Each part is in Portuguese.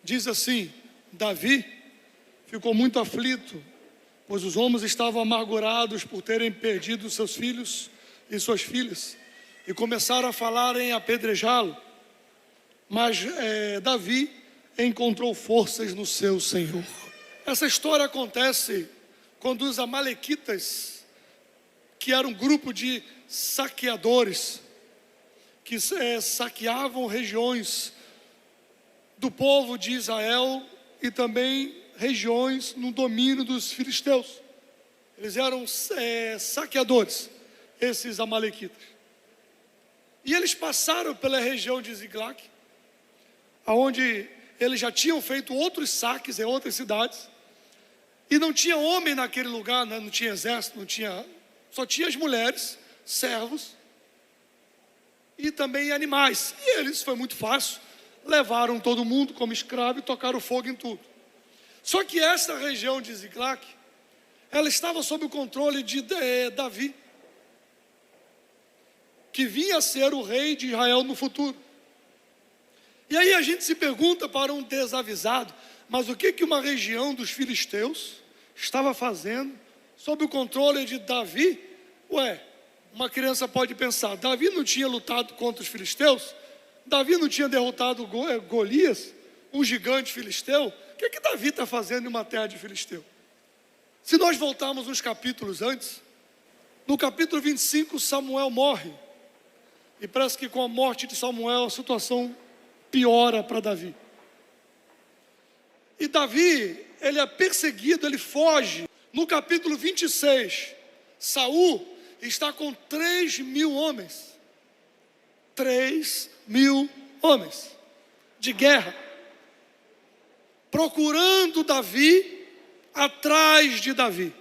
diz assim: Davi ficou muito aflito, pois os homens estavam amargurados por terem perdido seus filhos e suas filhas, e começaram a falar em apedrejá-lo. Mas Davi encontrou forças no seu Senhor. Essa história acontece quando os amalequitas, que era um grupo de saqueadores, que saqueavam regiões do povo de Israel e também regiões no domínio dos filisteus. Eles eram saqueadores, esses amalequitas. E eles passaram pela região de Ziklag, onde eles já tinham feito outros saques em outras cidades, e não tinha homem naquele lugar, né? Não tinha exército, só tinha as mulheres, servos e também animais. E eles, foi muito fácil, levaram todo mundo como escravo e tocaram fogo em tudo. Só que essa região de Ziklag, ela estava sob o controle de Davi, que vinha a ser o rei de Israel no futuro. E aí a gente se pergunta para um desavisado, mas o que uma região dos filisteus estava fazendo sob o controle de Davi? Uma criança pode pensar, Davi não tinha lutado contra os filisteus? Davi não tinha derrotado Golias, um gigante filisteu? O que Davi está fazendo em uma terra de filisteu? Se nós voltarmos uns capítulos antes, no capítulo 25, Samuel morre. E parece que com a morte de Samuel, a situação piora para Davi. E Davi, ele é perseguido, ele foge. No capítulo 26, Saul está com 3.000 homens. 3.000 homens de guerra, procurando Davi, atrás de Davi.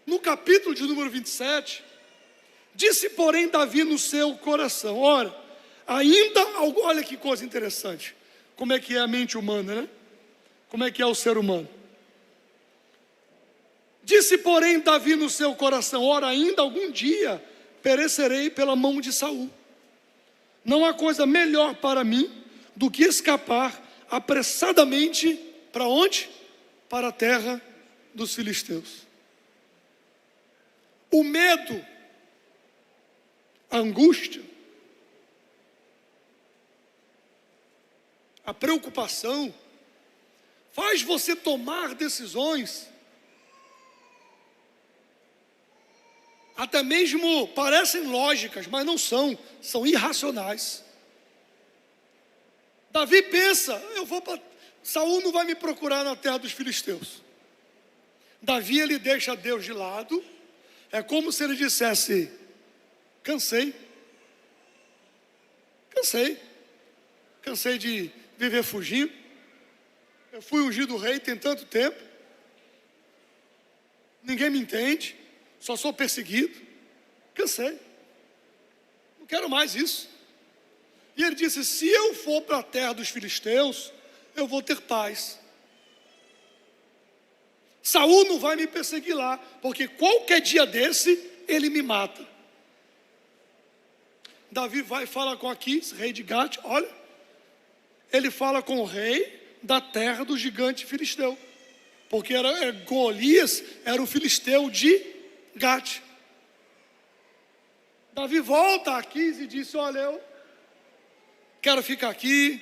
No capítulo de número 27, disse porém Davi no seu coração, olha que coisa interessante, como é que é a mente humana, né? Como é que é o ser humano. Disse porém Davi no seu coração, ora, ainda algum dia perecerei pela mão de Saul. Não há coisa melhor para mim do que escapar apressadamente para onde? Para a terra dos filisteus. O medo, a angústia, a preocupação faz você tomar decisões até mesmo parecem lógicas, mas não são irracionais. Davi pensa, Saul não vai me procurar na terra dos filisteus. Davi, ele deixa Deus de lado, é como se ele dissesse, cansei de viver fugindo, eu fui ungido rei tem tanto tempo, ninguém me entende, só sou perseguido, cansei, não quero mais isso. E ele disse, se eu for para a terra dos filisteus, eu vou ter paz. Saul não vai me perseguir lá, porque qualquer dia desse, ele me mata. Davi vai falar com Aquis, rei de Gate, olha, ele fala com o rei da terra do gigante filisteu, porque Golias era o filisteu de Gate. Davi volta a Aquis e disse, olha, eu quero ficar aqui,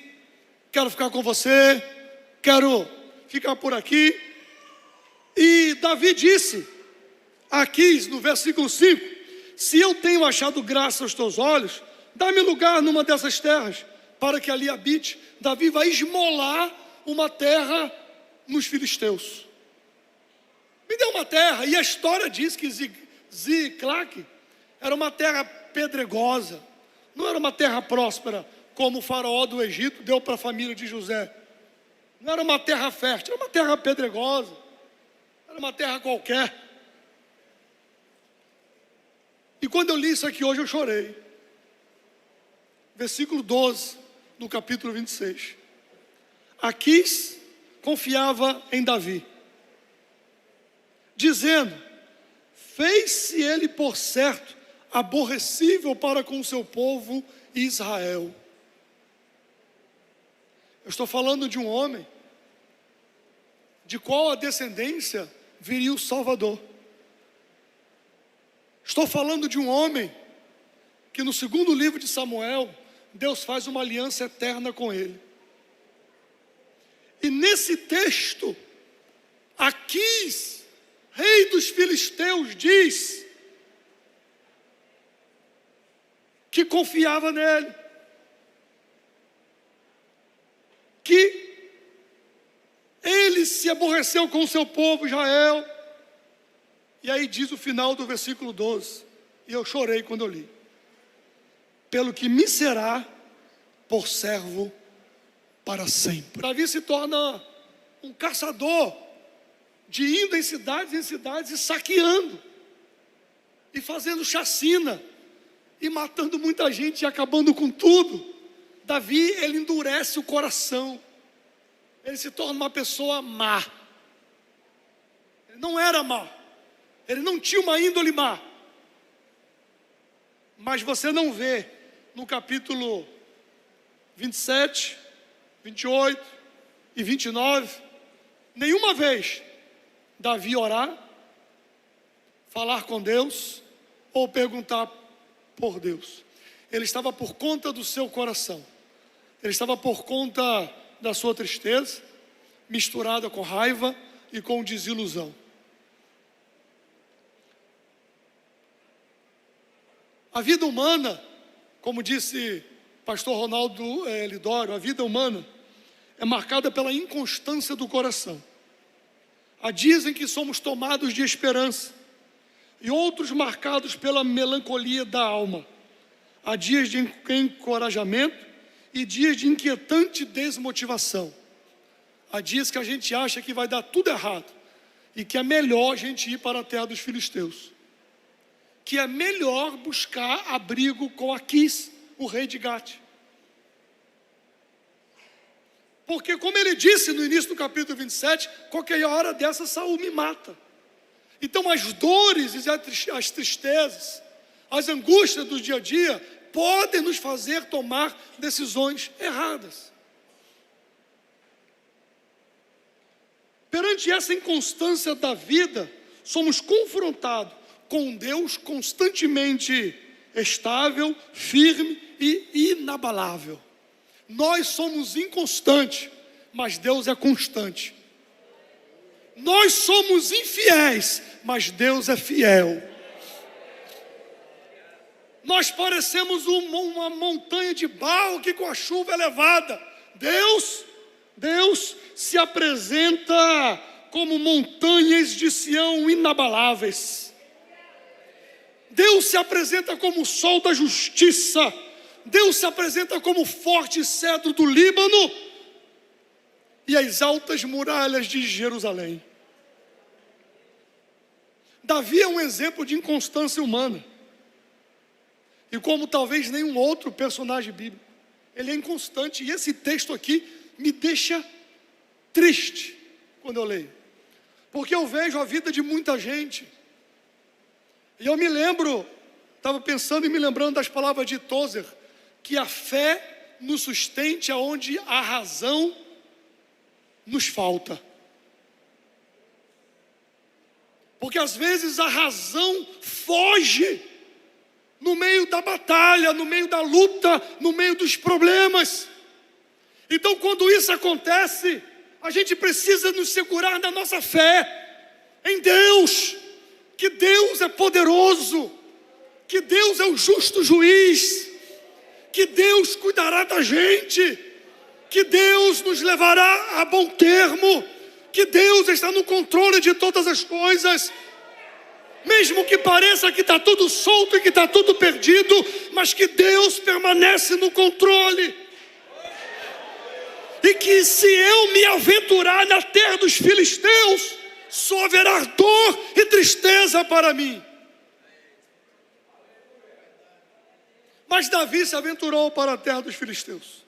quero ficar com você, quero ficar por aqui. E Davi disse a Aquis, no versículo 5, se eu tenho achado graça aos teus olhos, dá-me lugar numa dessas terras, para que ali habite. Davi vai esmolar uma terra nos filisteus. Me deu uma terra, e a história diz que Ziklag era uma terra pedregosa, não era uma terra próspera, como o faraó do Egito deu para a família de José. Não era uma terra fértil, era uma terra pedregosa, era uma terra qualquer. E quando eu li isso aqui hoje, eu chorei. Versículo 12, no capítulo 26. Aquis confiava em Davi, dizendo, fez-se ele por certo aborrecível para com o seu povo Israel. Eu estou falando de um homem de qual a descendência viria o Salvador. Estou falando de um homem que no segundo livro de Samuel, Deus faz uma aliança eterna com ele. E nesse texto, Aquis, rei dos filisteus, diz que confiava nele, que ele se aborreceu com o seu povo Israel. E aí diz o final do versículo 12, e eu chorei quando eu li: pelo que me será por servo para sempre. Davi se torna um caçador, de indo em cidades e saqueando, e fazendo chacina, e matando muita gente e acabando com tudo. Davi, ele endurece o coração, ele se torna uma pessoa má. Ele não era má, ele não tinha uma índole má. Mas você não vê no capítulo 27, 28 e 29, nenhuma vez Davi orar, falar com Deus ou perguntar por Deus. Ele estava por conta do seu coração, ele estava por conta da sua tristeza, misturada com raiva e com desilusão. A vida humana, como disse pastor Ronaldo Lidório, a vida humana é marcada pela inconstância do coração. Há dias em que somos tomados de esperança e outros marcados pela melancolia da alma. Há dias de encorajamento e dias de inquietante desmotivação. Há dias que a gente acha que vai dar tudo errado e que é melhor a gente ir para a terra dos filisteus, que é melhor buscar abrigo com Aquis, o rei de Gate. Porque, como ele disse no início do capítulo 27, qualquer hora dessa Saul me mata. Então as dores e as tristezas, as angústias do dia a dia podem nos fazer tomar decisões erradas. Perante essa inconstância da vida, somos confrontados com um Deus constantemente estável, firme e inabalável. Nós somos inconstantes, mas Deus é constante. Nós somos infiéis, mas Deus é fiel. Nós parecemos uma montanha de barro que com a chuva é levada. Deus se apresenta como montanhas de Sião inabaláveis. Deus se apresenta como o sol da justiça. Deus se apresenta como o forte cedro do Líbano e as altas muralhas de Jerusalém. Davi é um exemplo de inconstância humana. E como talvez nenhum outro personagem bíblico, ele é inconstante. E esse texto aqui me deixa triste quando eu leio. Porque eu vejo a vida de muita gente. E eu me lembro, estava pensando e me lembrando das palavras de Tozer, que a fé nos sustente aonde a razão nos falta. Porque às vezes a razão foge no meio da batalha, no meio da luta, no meio dos problemas. Então, quando isso acontece, a gente precisa nos segurar na nossa fé em Deus, que Deus é poderoso, que Deus é o justo juiz, que Deus cuidará da gente, que Deus nos levará a bom termo, que Deus está no controle de todas as coisas. Mesmo que pareça que está tudo solto e que está tudo perdido, mas que Deus permanece no controle. E que se eu me aventurar na terra dos filisteus, só haverá dor e tristeza para mim. Mas Davi se aventurou para a terra dos filisteus.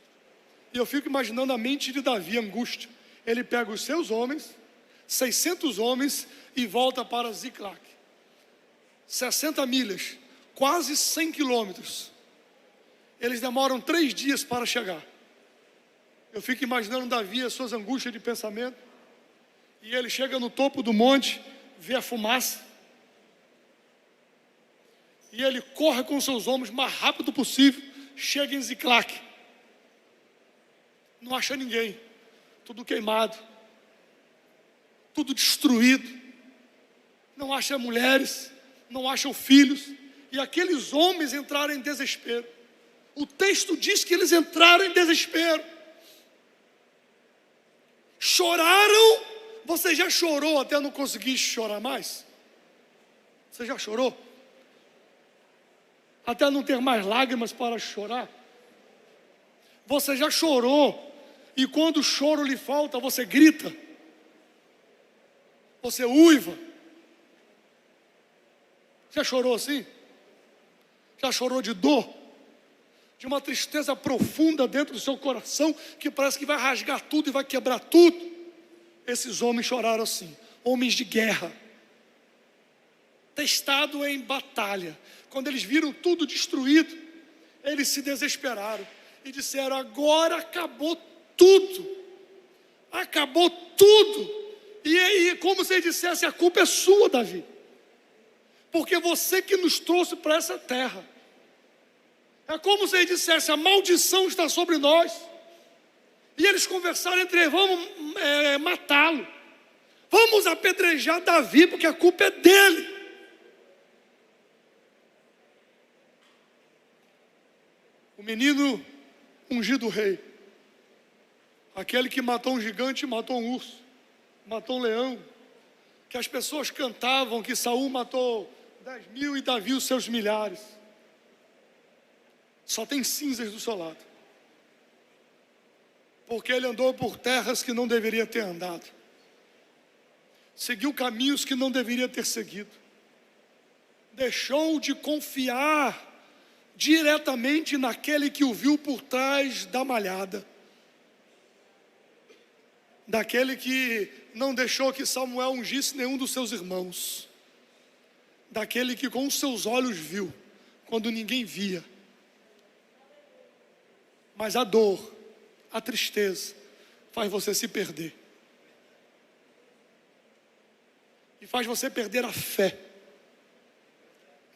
E eu fico imaginando a mente de Davi, angústia. Ele pega os seus homens, 600 homens, e volta para Ziclac. 60 milhas, quase 100 quilômetros. Eles demoram 3 dias para chegar. Eu fico imaginando Davi, as suas angústias de pensamento. E ele chega no topo do monte, vê a fumaça. E ele corre com seus homens o mais rápido possível. Chega em Ziclague. Não acha ninguém. Tudo queimado. Tudo destruído. Não acha mulheres. Não acham filhos. E aqueles homens entraram em desespero. O texto diz que eles entraram em desespero. Choraram. Você já chorou até não conseguir chorar mais? Você já chorou? Até não ter mais lágrimas para chorar? Você já chorou e quando o choro lhe falta, você grita? Você uiva? Já chorou assim? Já chorou de dor? De uma tristeza profunda dentro do seu coração, que parece que vai rasgar tudo e vai quebrar tudo? Esses homens choraram assim, homens de guerra, testado em batalha. Quando eles viram tudo destruído, eles se desesperaram e disseram: agora acabou tudo. Acabou tudo. E aí, como se ele dissesse: a culpa é sua, Davi, porque você que nos trouxe para essa terra. É como se ele dissesse: a maldição está sobre nós. E eles conversaram entre eles: vamos matá-lo, vamos apedrejar Davi, porque a culpa é dele. O menino ungido rei, aquele que matou um gigante, matou um urso, matou um leão, que as pessoas cantavam que Saul matou 10.000 e Davi os seus milhares, só tem cinzas do seu lado, porque ele andou por terras que não deveria ter andado, seguiu caminhos que não deveria ter seguido, deixou de confiar diretamente naquele que o viu por trás da malhada, daquele que não deixou que Samuel ungisse nenhum dos seus irmãos, daquele que com os seus olhos viu, quando ninguém via. Mas a dor, a tristeza, faz você se perder, e faz você perder a fé.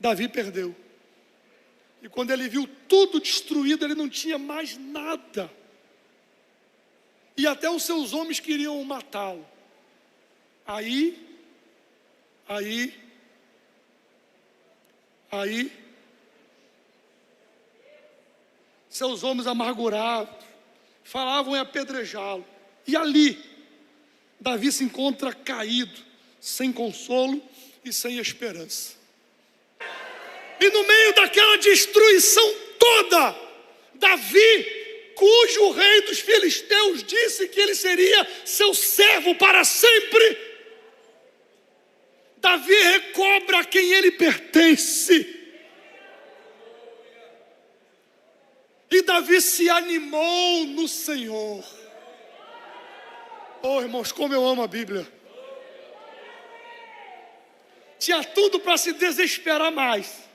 Davi perdeu. E quando ele viu tudo destruído, ele não tinha mais nada. E até os seus homens queriam matá-lo. Aí, seus homens amargurados falavam em apedrejá-lo. E ali, Davi se encontra caído, sem consolo e sem esperança. E no meio daquela destruição toda, Davi, cujo rei dos filisteus disse que ele seria seu servo para sempre, Davi recobra a quem ele pertence. E Davi se animou no Senhor. Oh, irmãos, como eu amo a Bíblia. Tinha tudo para se desesperar mais.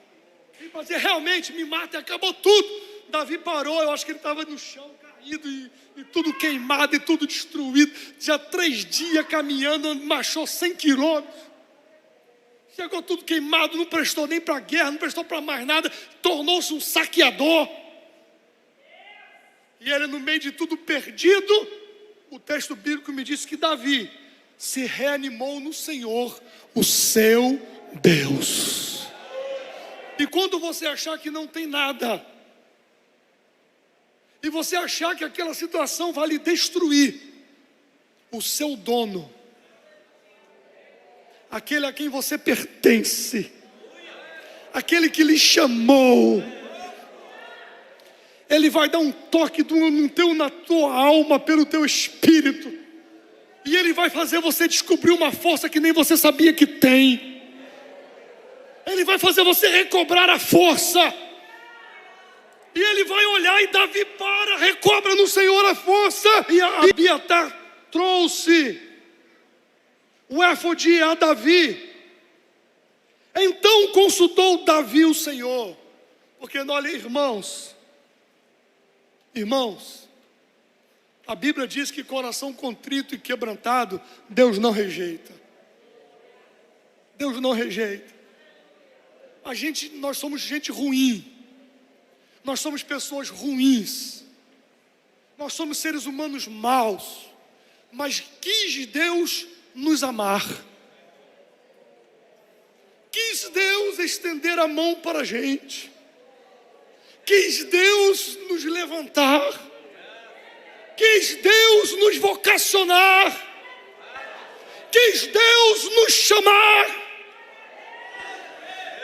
E para dizer: realmente, me mata e acabou tudo. Davi parou, eu acho que ele estava no chão, caído e tudo queimado e tudo destruído. Já 3 dias caminhando, marchou 100 quilômetros. Chegou tudo queimado, não prestou nem para a guerra, não prestou para mais nada. Tornou-se um saqueador. E ele, no meio de tudo perdido, o texto bíblico me diz que Davi se reanimou no Senhor, o seu Deus. E quando você achar que não tem nada, e você achar que aquela situação vai lhe destruir, o seu dono, aquele a quem você pertence, aquele que lhe chamou, ele vai dar um toque na tua alma, pelo teu espírito, e ele vai fazer você descobrir uma força que nem você sabia que tem. Ele vai fazer você recobrar a força. E ele vai olhar, e Davi recobra no Senhor a força. E Abiatar trouxe o éfode a Davi. Então consultou Davi o Senhor. Porque olha, irmãos, A Bíblia diz que coração contrito e quebrantado, Deus não rejeita. Deus não rejeita. Nós somos gente ruim. Nós somos pessoas ruins. Nós somos seres humanos maus. Mas quis Deus nos amar. Quis Deus estender a mão para a gente. Quis Deus nos levantar. Quis Deus nos vocacionar. Quis Deus nos chamar.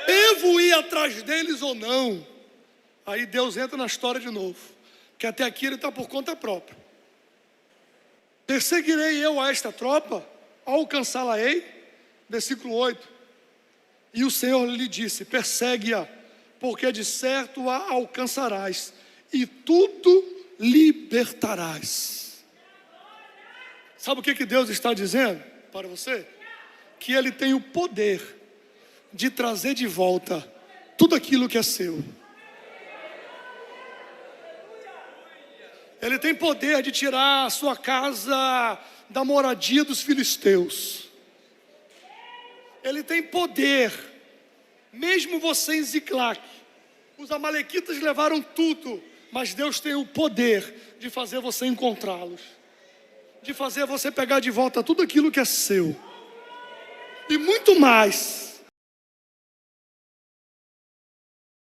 Eu vou ir atrás deles ou não. Aí Deus entra na história de novo. Que até aqui ele está por conta própria. Perseguirei eu a esta tropa, alcançá-la-ei. Versículo 8. E o Senhor lhe disse: persegue-a, porque de certo a alcançarás, e tudo libertarás. Sabe o que Deus está dizendo para você? Que Ele tem o poder de trazer de volta tudo aquilo que é seu. Ele tem poder de tirar a sua casa da moradia dos filisteus. Ele tem poder, mesmo você em Ziclac. Os amalequitas levaram tudo, mas Deus tem o poder de fazer você encontrá-los, de fazer você pegar de volta tudo aquilo que é seu, e muito mais.